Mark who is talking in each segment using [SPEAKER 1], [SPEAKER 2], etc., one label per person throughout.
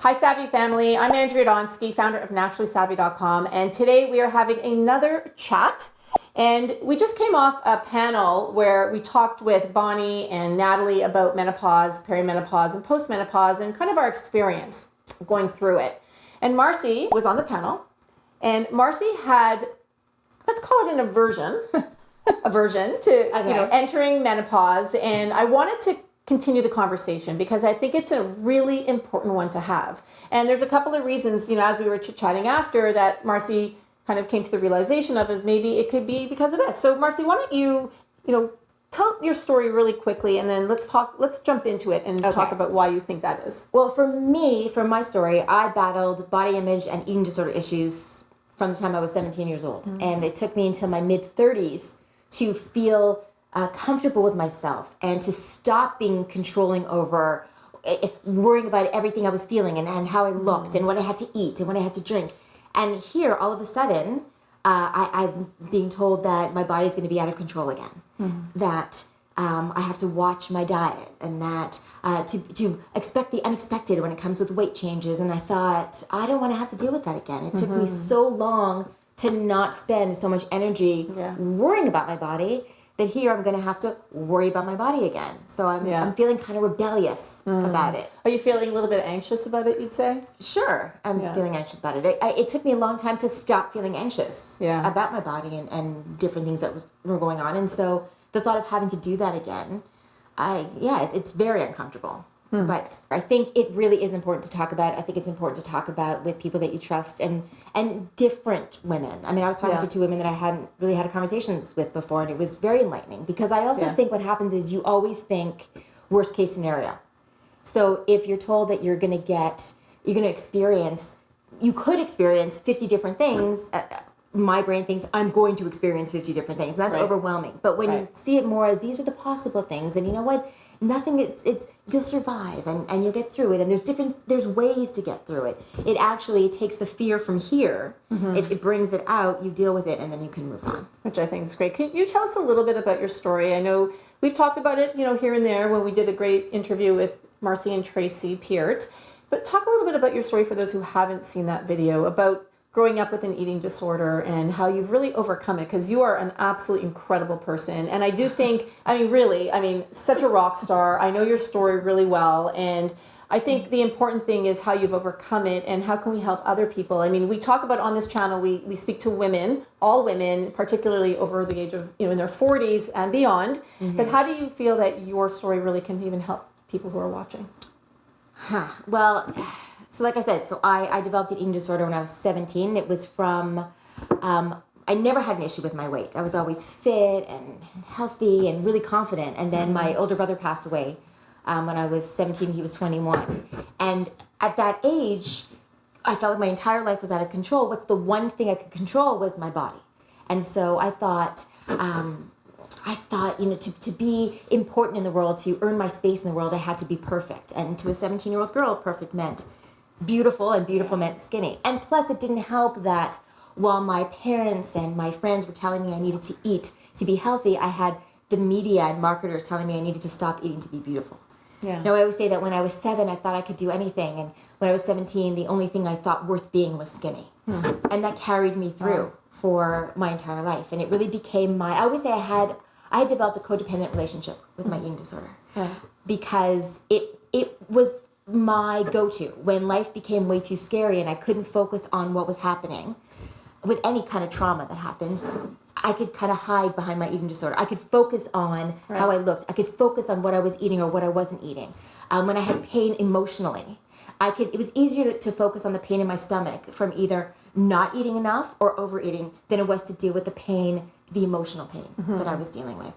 [SPEAKER 1] Hi, Savvy family. I'm Andrea Donsky, founder of naturallysavvy.com, and today we are having another chat. And we just came off a panel where we talked with Bonnie and Natalie about menopause, perimenopause, and postmenopause, and kind of our experience going through it. And Marci was on the panel, and Marci had, let's call it an aversion, to entering menopause. And I wanted to continue the conversation because I think it's a really important one to have. And there's a couple of reasons, as we were chit-chatting after, that Marci kind of came to the realization of is maybe it could be because of this. So Marci, why don't you, tell your story really quickly, and then let's jump into it and talk about why you think that is.
[SPEAKER 2] Well, for me, for my story, I battled body image and eating disorder issues from the time I was 17 years old. Mm-hmm. And it took me until my mid-30s to feel comfortable with myself and to stop being controlling over worrying about everything I was feeling and how I looked and what I had to eat and what I had to drink. And here, all of a sudden, I'm being told that my body's going to be out of control again, that I have to watch my diet, and that to expect the unexpected when it comes with weight changes. And I thought, I don't want to have to deal with that again. It took me so long to not spend so much energy worrying about my body that here I'm going to have to worry about my body again. So I'm feeling kind of rebellious about it.
[SPEAKER 1] Are you feeling a little bit anxious about it, you'd say?
[SPEAKER 2] Sure, I'm feeling anxious about it. It took me a long time to stop feeling anxious about my body and different things that were going on. And so the thought of having to do that again, it's very uncomfortable. But I think it really is important to talk about. I think it's important to talk about with people that you trust and different women. I mean, I was talking to two women that I hadn't really had conversations with before, and it was very enlightening because I also think what happens is you always think worst case scenario. So if you're told that you could experience 50 different things, my brain thinks I'm going to experience 50 different things, and that's overwhelming. But when you see it more as these are the possible things, and you know what? You'll survive and you'll get through it, and there's ways to get through it. It actually takes the fear from here, it brings it out, you deal with it, and then you can move on.
[SPEAKER 1] Which I think is great. Can you tell us a little bit about your story? I know we've talked about it, here and there when we did a great interview with Marci and Tracy Peart, but talk a little bit about your story for those who haven't seen that video about growing up with an eating disorder and how you've really overcome it, because you are an absolutely incredible person. And I do think, such a rock star. I know your story really well. And I think the important thing is how you've overcome it and how can we help other people. I mean, we talk about on this channel, we speak to women, all women, particularly over the age of, in their 40s and beyond. But how do you feel that your story really can even help people who are watching?
[SPEAKER 2] Well, so like I said, I developed an eating disorder when I was 17. It was from, I never had an issue with my weight. I was always fit and healthy and really confident. And then my older brother passed away when I was 17. He was 21. And at that age, I felt like my entire life was out of control. What's the one thing I could control was my body. And so I thought, to be important in the world, to earn my space in the world, I had to be perfect. And to a 17-year-old girl, perfect meant beautiful, and beautiful meant skinny. And plus, it didn't help that while my parents and my friends were telling me I needed to eat to be healthy, I had the media and marketers telling me I needed to stop eating to be beautiful. Yeah. Now, I always say that when I was 7, I thought I could do anything. And when I was 17, the only thing I thought worth being was skinny. And that carried me through for my entire life. And it really became I always say I had developed a codependent relationship with my eating disorder because it was my go-to when life became way too scary and I couldn't focus on what was happening with any kind of trauma that happens. I could kind of hide behind my eating disorder. I could focus on how I looked. I could focus on what I was eating or what I wasn't eating. When I had pain emotionally, it was easier to focus on the pain in my stomach from either not eating enough or overeating than it was to deal with the emotional pain that I was dealing with.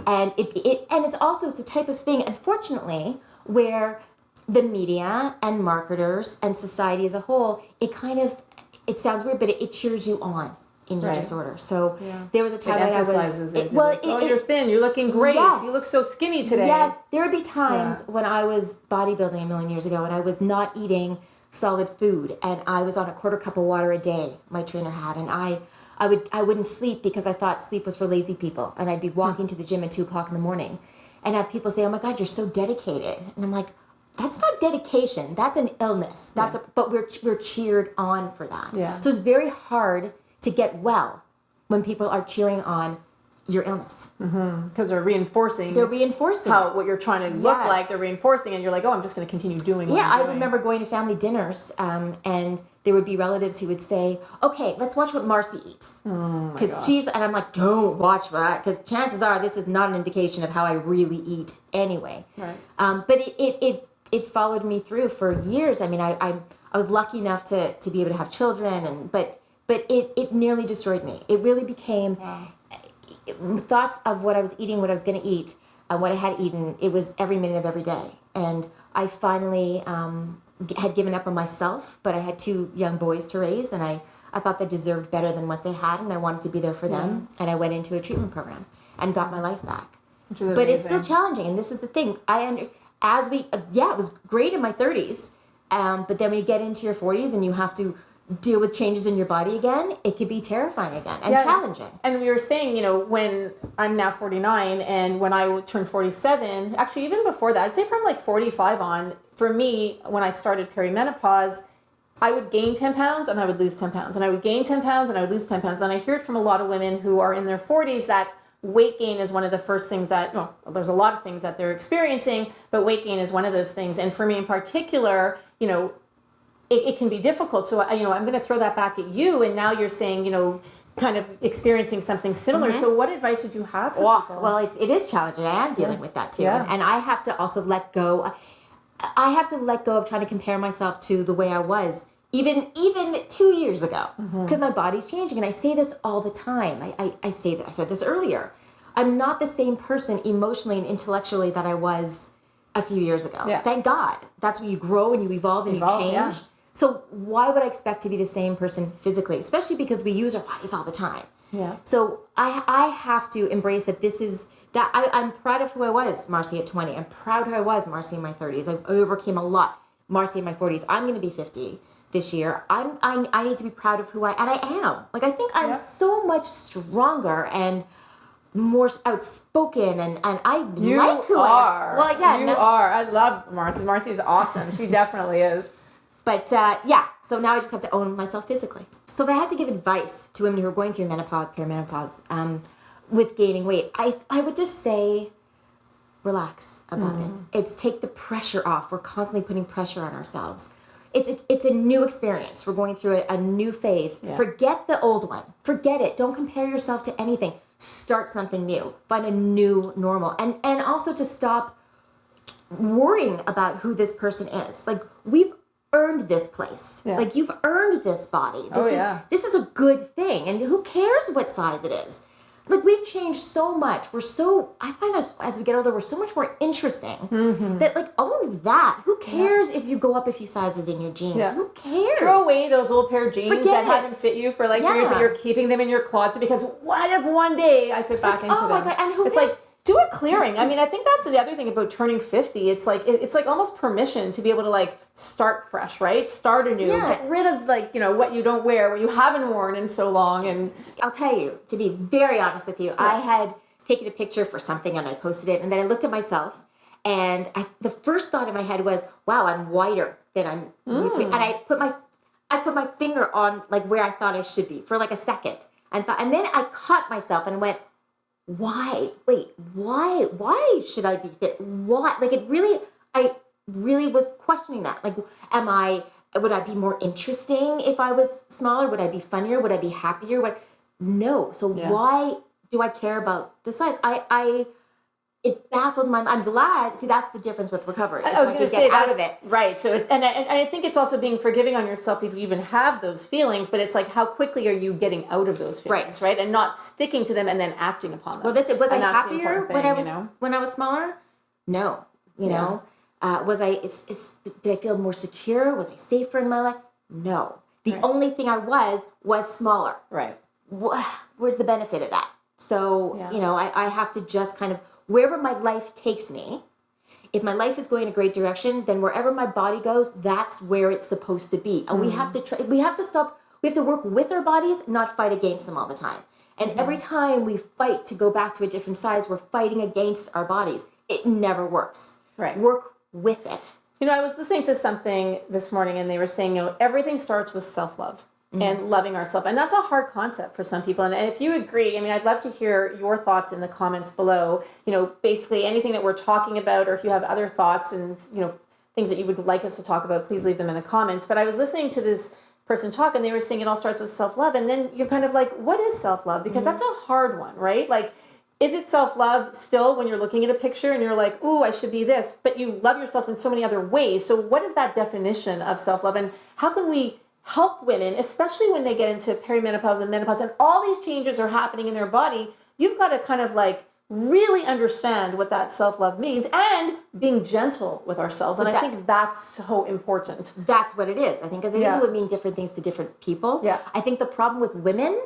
[SPEAKER 2] And it's a type of thing, unfortunately, where the media and marketers and society as a whole, it sounds weird, but it cheers you on in your disorder. So there was a time when I was...
[SPEAKER 1] you're thin, you're looking great. Yes. You look so skinny today.
[SPEAKER 2] Yes, there would be times when I was bodybuilding a million years ago and I was not eating solid food and I was on a quarter cup of water a day, my trainer had, and I wouldn't sleep because I thought sleep was for lazy people, and I'd be walking to the gym at 2:00 in the morning and have people say, "Oh my God, you're so dedicated." And I'm like, that's not dedication. That's an illness. But we're cheered on for that.
[SPEAKER 1] Yeah.
[SPEAKER 2] So it's very hard to get well when people are cheering on your illness.
[SPEAKER 1] Because they're reinforcing
[SPEAKER 2] how
[SPEAKER 1] what you're trying to look like. They're reinforcing, and you're like, oh, I'm just going to continue doing what I'm doing.
[SPEAKER 2] I remember going to family dinners, and there would be relatives who would say, okay, let's watch what Marci eats. Because and I'm like, don't watch that, because chances are this is not an indication of how I really eat anyway.
[SPEAKER 1] Right.
[SPEAKER 2] But it followed me through for years. I mean, I was lucky enough to be able to have children, but it nearly destroyed me. It really became thoughts of what I was eating, what I was going to eat, what I had eaten. It was every minute of every day. And I finally had given up on myself, but I had 2 young boys to raise, and I thought they deserved better than what they had, and I wanted to be there for them. And I went into a treatment program and got my life back. But it's still challenging, and this is the thing. It was great in my 30s, but then when you get into your 40s and you have to deal with changes in your body again, it could be terrifying again and challenging.
[SPEAKER 1] And we were saying, when I'm now 49 and when I turned 47, actually even before that, I'd say from like 45 on, for me, when I started perimenopause, I would gain 10 pounds and I would lose 10 pounds. And I would gain 10 pounds and I would lose 10 pounds. And I hear it from a lot of women who are in their 40s that weight gain is one of the first things there's a lot of things that they're experiencing, but weight gain is one of those things. And for me in particular, it can be difficult. So, I'm going to throw that back at you. And now you're saying, kind of experiencing something similar. So what advice would you have for people?
[SPEAKER 2] Well, it is challenging. I am dealing with that too. Yeah. And I have to also let go. I have to let go of trying to compare myself to the way I was even 2 years ago, because my body's changing. And I say this all the time. I said this earlier. I'm not the same person emotionally and intellectually that I was a few years ago. Yeah. Thank God. That's when you grow and you evolve and you change. Yeah. So why would I expect to be the same person physically, especially because we use our bodies all the time?
[SPEAKER 1] Yeah.
[SPEAKER 2] So I have to embrace that I'm proud of who I was, Marci, at 20. I'm proud who I was, Marci, in my 30s. I overcame a lot, Marci, in my 40s. I'm going to be 50 this year. I need to be proud of who I am. Like, I think I'm so much stronger and more outspoken, and I like who I am. Well, yeah.
[SPEAKER 1] You are. I love Marci. Marci is awesome. She definitely is.
[SPEAKER 2] But so now I just have to own myself physically. So if I had to give advice to women who are going through menopause, perimenopause, with gaining weight, I would just say, relax about it. It's take the pressure off. We're constantly putting pressure on ourselves. It's a new experience. We're going through a new phase. Yeah. Forget the old one. Forget it. Don't compare yourself to anything. Start something new. Find a new normal. And also to stop worrying about who this person is. Like, we've earned this place. Yeah. Like, you've earned this body. This is a good thing. And who cares what size it is? Like, we've changed so much. I find us, as we get older, we're so much more interesting. That, like, own that. Who cares if you go up a few sizes in your jeans? Yeah. Who cares?
[SPEAKER 1] Throw away those old pair of jeans that haven't fit you for like 3 years, but you're keeping them in your closet because what if one day I fit back into them?
[SPEAKER 2] My God. And who
[SPEAKER 1] cares? Like, do a clearing. I mean, I think that's the other thing about turning 50. It's like almost permission to be able to like start fresh, right? Start anew. Yeah. Get rid of what you don't wear, what you haven't worn in so long. And
[SPEAKER 2] I'll tell you, to be very honest with you, I had taken a picture for something and I posted it, and then I looked at myself, and the first thought in my head was, "Wow, I'm whiter than I'm used to." And I put my finger on like where I thought I should be for like a second, and then I caught myself and went, why? Wait, why? Why should I be fit? Why? Like, I really was questioning that. Like, would I be more interesting if I was smaller? Would I be funnier? Would I be happier? No. So why do I care about the size? It baffled my mind. I'm glad. See, that's the difference with recovery.
[SPEAKER 1] I was going to say out of it. Right. So, and I think it's also being forgiving on yourself if you even have those feelings, but it's like, how quickly are you getting out of those feelings, right? And not sticking to them and then acting upon them.
[SPEAKER 2] Well, that's it. Was I happier when I was smaller? No. You know, did I feel more secure? Was I safer in my life? No. The only thing I was smaller.
[SPEAKER 1] Right.
[SPEAKER 2] Where's the benefit of that? So, I have to just kind of, wherever my life takes me, if my life is going in a great direction, then wherever my body goes, that's where it's supposed to be. And we have to work with our bodies, not fight against them all the time. And every time we fight to go back to a different size, we're fighting against our bodies. It never works.
[SPEAKER 1] Right.
[SPEAKER 2] Work with it.
[SPEAKER 1] I was listening to something this morning and they were saying, everything starts with self-love and loving ourselves. And that's a hard concept for some people. And if you agree, I'd love to hear your thoughts in the comments below, basically anything that we're talking about, or if you have other thoughts and, things that you would like us to talk about, please leave them in the comments. But I was listening to this person talk and they were saying it all starts with self-love. And then you're kind of like, what is self-love? Because that's a hard one, right? Like, is it self-love still when you're looking at a picture and you're like, ooh, I should be this, but you love yourself in so many other ways. So what is that definition of self-love, and how can we help women, especially when they get into perimenopause and menopause and all these changes are happening in their body? You've got to kind of like really understand what that self-love means and being gentle with ourselves. And I think that's so important.
[SPEAKER 2] That's what it is. I think, because I think it would mean different things to different people.
[SPEAKER 1] Yeah.
[SPEAKER 2] I think the problem with women,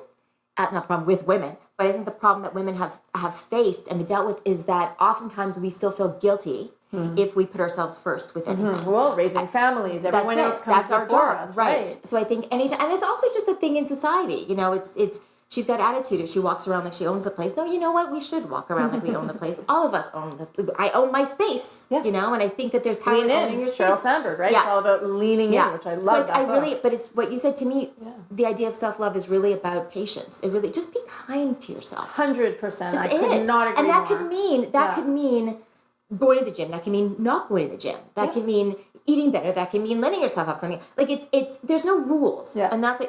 [SPEAKER 2] not problem with women, but I think the problem that women have faced and been dealt with is that oftentimes we still feel guilty if we put ourselves first with anything.
[SPEAKER 1] Well, raising families, everyone else comes before us, right?
[SPEAKER 2] So I think anytime, and it's also just a thing in society. It's she's got attitude if she walks around like she owns the place. No, you know what? We should walk around like we own the place. All of us own this. I own my space. Yes. And I think that there's power in owning your space.
[SPEAKER 1] Sheryl Sandberg, right? Yeah. It's all about leaning in, which I love.
[SPEAKER 2] But it's what you said to me. Yeah. The idea of self-love is really about patience. It really, just be kind to yourself.
[SPEAKER 1] 100%. I could not agree
[SPEAKER 2] more. And that
[SPEAKER 1] more.
[SPEAKER 2] could mean going to the gym. That can mean not going to the gym. That can mean eating better. That can mean letting yourself have something. Like it's there's no rules. Yeah. And that's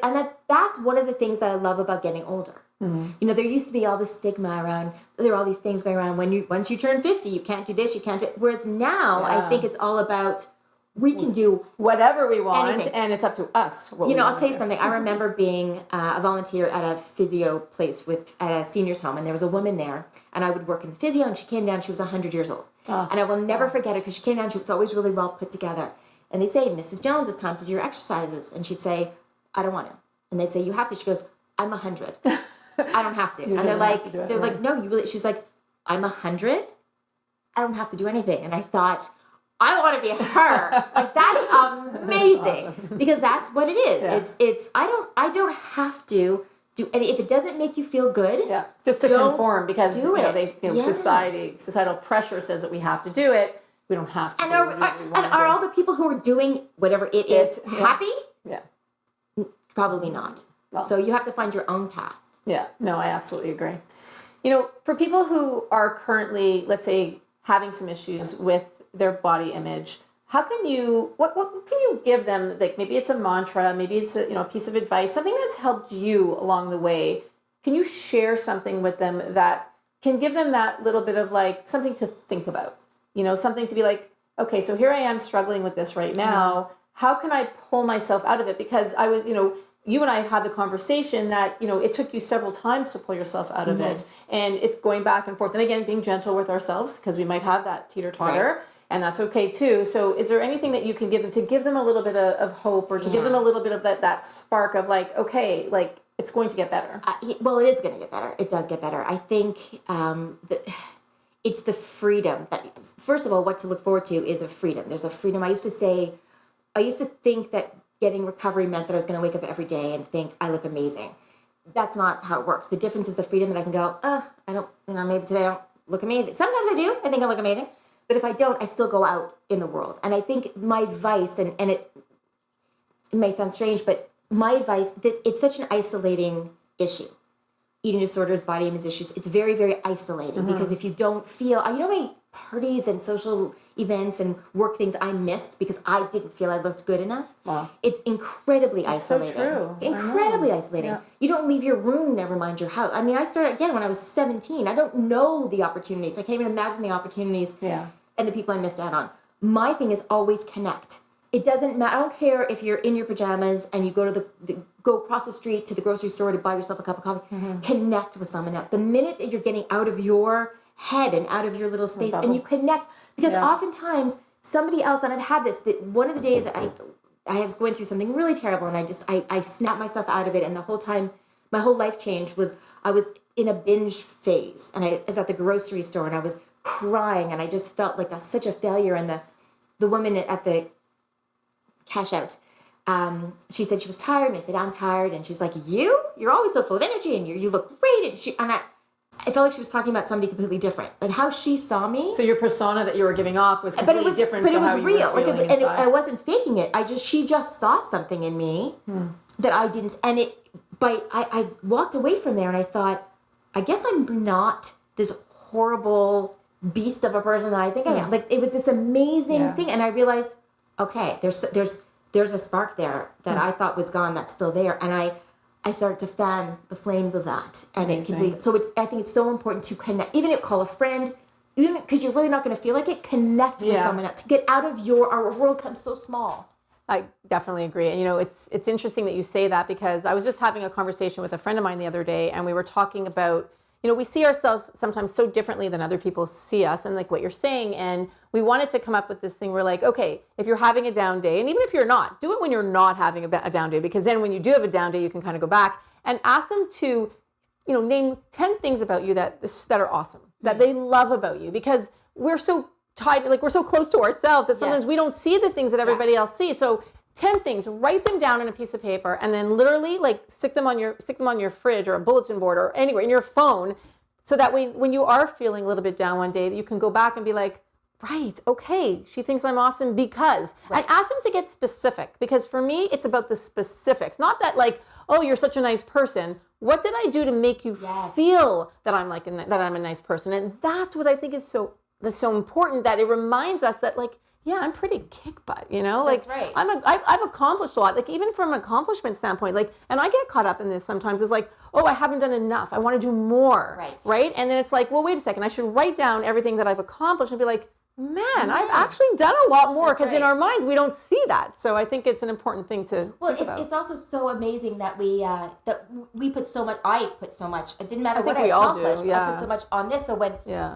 [SPEAKER 2] one of the things that I love about getting older. Mm-hmm. There used to be all this stigma around, there are all these things going around once you turn 50, you can't do this, you can't do, whereas now I think it's all about, we can do
[SPEAKER 1] whatever we want, anything. And it's up to us.
[SPEAKER 2] I'll tell you something. I remember being a volunteer at a physio place at a senior's home, and there was a woman there, and I would work in the physio, and she came down, she was 100 years old. And I will never forget her, because she came down, she was always really well put together. And they say, Mrs. Jones, it's time to do your exercises. And she'd say, I don't want to. And they'd say, you have to. She goes, I'm 100. I don't have to. And they're like, no, you really, she's like, I'm 100. I don't have to do anything. And I thought, I want to be her. Like, that's amazing. That's awesome. Because that's what it is. Yeah. It's I don't have to do any, if it doesn't make you feel good.
[SPEAKER 1] Yeah. Just to conform, because societal pressure says that we have to do it. We don't have to. And
[SPEAKER 2] are all the people who are doing whatever it is happy?
[SPEAKER 1] Yeah.
[SPEAKER 2] Probably not. Well, so you have to find your own path.
[SPEAKER 1] Yeah, no, I absolutely agree. For people who are currently, let's say, having some issues with their body image, how can you, what can you give them? Like, maybe it's a mantra, maybe it's a piece of advice, something that's helped you along the way. Can you share something with them that can give them that little bit of like something to think about? Something to be like, okay, so here I am struggling with this right now. How can I pull myself out of it? Because I was, you and I have had the conversation that, it took you several times to pull yourself out of it. And it's going back and forth. And again, being gentle with ourselves, because we might have that teeter-totter, and that's okay too. So is there anything that you can give them to give them a little bit of hope, or to give them a little bit of that spark of like, okay, like it's going to get better?
[SPEAKER 2] Well, it is going to get better. It does get better. I think it's the freedom that, first of all, what to look forward to is a freedom. There's a freedom. I used to think that getting recovery meant that I was going to wake up every day and think I look amazing. That's not how it works. The difference is the freedom that I can go, I don't, maybe today I don't look amazing. Sometimes I do. I think I look amazing. But if I don't, I still go out in the world. And I think my advice, and it may sound strange, but my advice, it's such an isolating issue. Eating disorders, body image issues, it's very, very isolating, because if you don't feel, how many parties and social events and work things I missed because I didn't feel I looked good enough? Wow. It's incredibly isolating.
[SPEAKER 1] So true.
[SPEAKER 2] Incredibly isolating. Yeah. You don't leave your room, never mind your house. I started again when I was 17. I don't know the opportunities. I can't even imagine the opportunities and the people I missed out on. My thing is always connect. It doesn't matter. I don't care if you're in your pajamas and you go to go across the street to the grocery store to buy yourself a cup of coffee. Connect with someone else. The minute that you're getting out of your head and out of your little space and you connect, because oftentimes somebody else, and I've had this, that one of the days I was going through something really terrible, and I snapped myself out of it, and the whole time my whole life changed was I was in a binge phase, and I was at the grocery store and I was crying, and I just felt like such a failure. And the woman at the cash out, she said she was tired, and I said, I'm tired, and she's like, you're always so full of energy, and you look great, and I felt like she was talking about somebody completely different. Like how she saw me.
[SPEAKER 1] So your persona that you were giving off was completely different
[SPEAKER 2] but
[SPEAKER 1] from
[SPEAKER 2] it was
[SPEAKER 1] how you
[SPEAKER 2] real.
[SPEAKER 1] were feeling inside.
[SPEAKER 2] I wasn't faking it. She just saw something in me that I didn't, and I walked away from there and I thought, I guess I'm not this horrible beast of a person that I think I am. Like it was this amazing thing, and I realized, okay, there's a spark there that I thought was gone that's still there, and I started to fan the flames of that, and I think it's so important to connect, even if call a friend, even because you're really not going to feel like it, connect with someone else to get out of our world becomes so small.
[SPEAKER 1] I definitely agree. And, it's interesting that you say that, because I was just having a conversation with a friend of mine the other day, and we were talking about, we see ourselves sometimes so differently than other people see us, and like what you're saying. And we wanted to come up with this thing. We're like, okay, if you're having a down day, and even if you're not, do it when you're not having a down day, because then when you do have a down day, you can kind of go back and ask them to, name 10 things about you that are awesome, that they love about you, because we're so tied, like we're so close to ourselves that sometimes we don't see the things that everybody else sees. So 10 things, write them down on a piece of paper, and then literally like stick them on your fridge or a bulletin board or anywhere in your phone, so that when you are feeling a little bit down one day, that you can go back and be like, right, okay, she thinks I'm awesome because, and ask them to get specific, because for me, it's about the specifics, not that like, oh, you're such a nice person. What did I do to make you feel that I'm that I'm a nice person? And that's what I think is that's so important, that it reminds us that like, yeah, I'm pretty kick butt, like
[SPEAKER 2] That's right.
[SPEAKER 1] I've accomplished a lot, like even from an accomplishment standpoint, like, and I get caught up in this sometimes. It's like, oh, I haven't done enough. I want to do more. Right. And then it's like, well, wait a second. I should write down everything that I've accomplished and be like, man, I've actually done a lot more, because in our minds, we don't see that. So I think it's an important thing to think about.
[SPEAKER 2] It's also so amazing that we put so much, I put so much, it didn't matter what I
[SPEAKER 1] accomplished.
[SPEAKER 2] accomplished, I put so much on this. So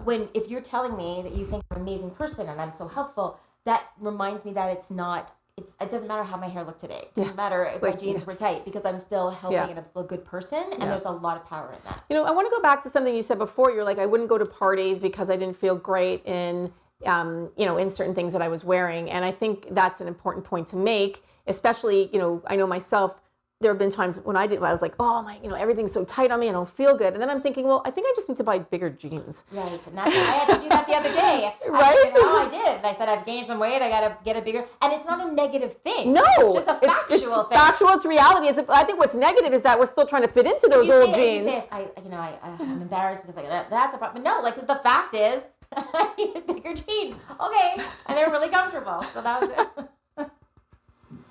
[SPEAKER 2] when if you're telling me that you think I'm an amazing person and I'm so helpful, that reminds me that it doesn't matter how my hair looked today. It doesn't matter if my jeans were tight, because I'm still helping and I'm still a good person, and there's a lot of power in that.
[SPEAKER 1] I want to go back to something you said before. You're like, I wouldn't go to parties because I didn't feel great in certain things that I was wearing. And I think that's an important point to make, especially, I know myself, there have been times when I was like, oh my, everything's so tight on me, I don't feel good. And then I'm thinking, well, I think I just need to buy bigger jeans.
[SPEAKER 2] Right. And I had to do that the other day.
[SPEAKER 1] Right?
[SPEAKER 2] I did. And I said, I've gained some weight, I got to get a bigger, and it's not a negative thing.
[SPEAKER 1] No.
[SPEAKER 2] It's just a factual thing.
[SPEAKER 1] Factual, it's reality. I think what's negative is that we're still trying to fit into those old jeans.
[SPEAKER 2] You say, I'm embarrassed because that's a problem. But no, like the fact is, I needed bigger jeans. Okay. And they're really comfortable. So that was it.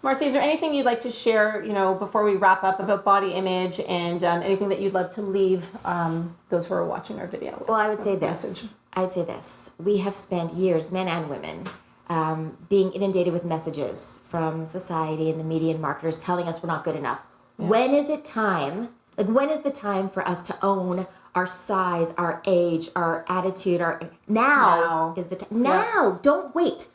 [SPEAKER 1] Marci, is there anything you'd like to share, before we wrap up, about body image, and anything that you'd love to leave those who are watching our video?
[SPEAKER 2] Well, I would say this. We have spent years, men and women, being inundated with messages from society and the media and marketers telling us we're not good enough. Yeah. When is the time for us to own our size, our age, our attitude, now is the time. Now, don't wait.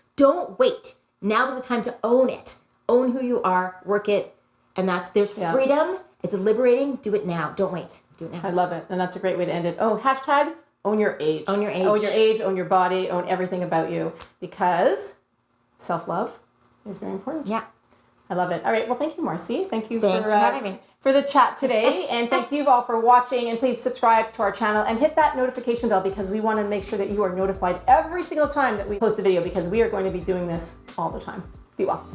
[SPEAKER 2] Now is the time to own it. Own who you are, work it, and there's freedom. It's liberating. Do it now. Don't wait. Do it now.
[SPEAKER 1] I love it, and that's a great way to end it. Oh, hashtag own your age.
[SPEAKER 2] Own your age.
[SPEAKER 1] Own your age, own your body, own everything about you, because self-love is very important.
[SPEAKER 2] Yeah.
[SPEAKER 1] I love it. All right, well, thank you, Marci. Thanks for
[SPEAKER 2] having me.
[SPEAKER 1] For the chat today, and thank you all for watching, and please subscribe to our channel and hit that notification bell, because we want to make sure that you are notified every single time that we post a video, because we are going to be doing this all the time. Be well.